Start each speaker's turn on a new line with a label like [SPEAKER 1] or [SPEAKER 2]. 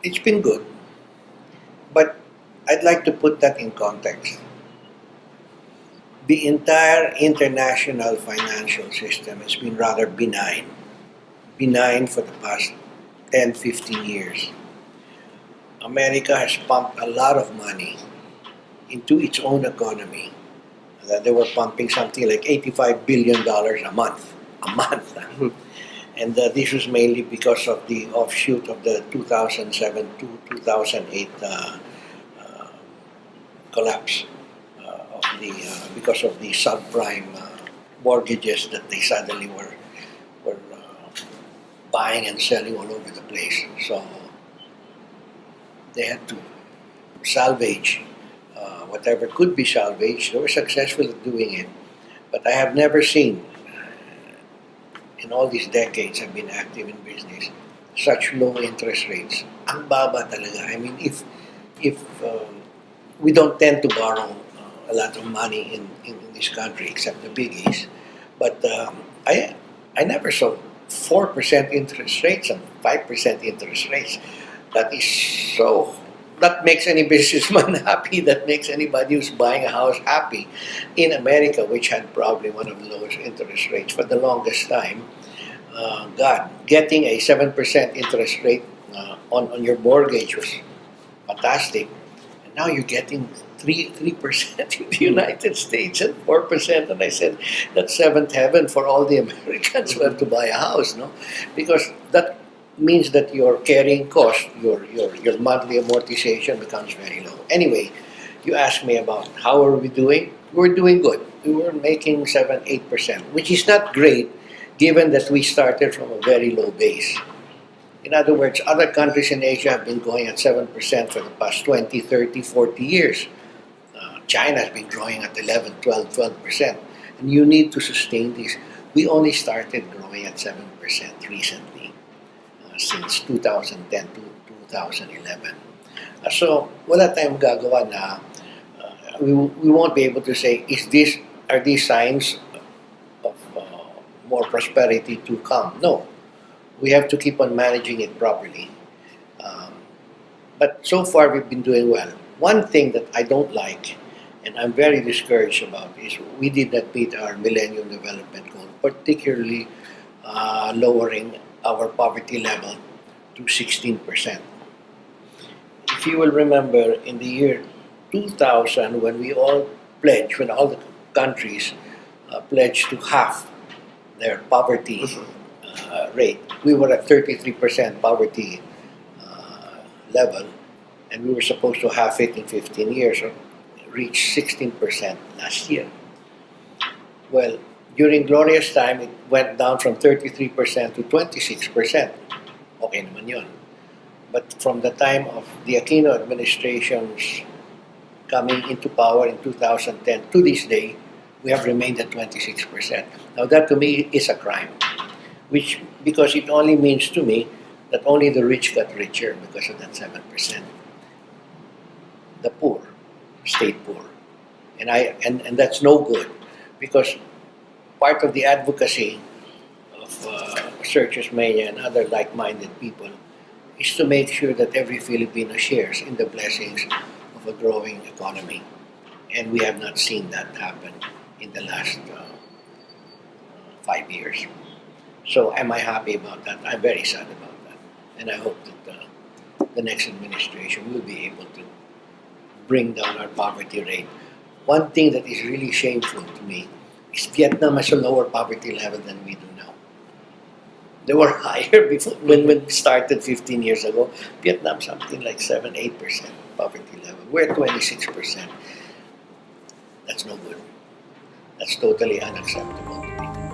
[SPEAKER 1] It's been good, but I'd like to put that in context. The entire international financial system has been rather benign for the past 10, 15 years. America has pumped a lot of money into its own economy. They were pumping something like $85 billion a month. A month. And this was mainly because of the offshoot of the 2007 to 2008 collapse because of the subprime mortgages that they suddenly were buying and selling all over the place. So they had to salvage whatever could be salvaged. They were successful at doing it, but I have never seen in all these decades I've been active in business such low interest rates. Ang baba talaga. I mean, if we don't tend to borrow a lot of money in this country except the biggies, but I never saw 4% interest rates and 5% interest rates. That is so. That makes any businessman happy. That makes anybody who's buying a house happy. In America, which had probably one of the lowest interest rates for the longest time, God, getting a 7% interest rate on your mortgage was fantastic. And now you're getting 3% in the United States and 4%. And I said, that's seventh heaven for all the Americans who have to buy a house, no? Because that means that your carrying cost, your monthly amortization becomes very low. Anyway, you asked me about how are we doing? We're doing good. We were making 7-8%, which is not great given that we started from a very low base. In other words, other countries in Asia have been going at 7% for the past 20, 30, 40 years. China has been growing at 11, 12%. And you need to sustain this. We only started growing at 7% recently, since 2010 to 2011. So, wala tayong gagawa na we won't be able to say, are these signs of more prosperity to come? No. We have to keep on managing it properly. But so far, we've been doing well. One thing that I don't like, and I'm very discouraged about, is we did not meet our Millennium Development Goal, particularly lowering our poverty level to 16%. If you will remember, in the year 2000, when all the countries pledged to halve their poverty rate, we were at 33% poverty level, and we were supposed to halve it in 15 years, or reach 16% last year. Well, during Gloria's time, it went down from 33% to 26%. Okay naman yun. But from the time of the Aquino administration's coming into power in 2010 to this day, we have remained at 26%. Now that to me is a crime, because it only means to me that only the rich got richer because of that 7%. The poor stayed poor. And that's no good, because part of the advocacy of Serge Osmen and other like-minded people is to make sure that every Filipino shares in the blessings of a growing economy. And we have not seen that happen in the last 5 years. So am I happy about that? I'm very sad about that. And I hope that the next administration will be able to bring down our poverty rate. One thing that is really shameful to me is Vietnam has a lower poverty level than we do now. They were higher before when we started 15 years ago. Vietnam something like 7-8% poverty level. We're at 26%. That's no good. That's totally unacceptable to me.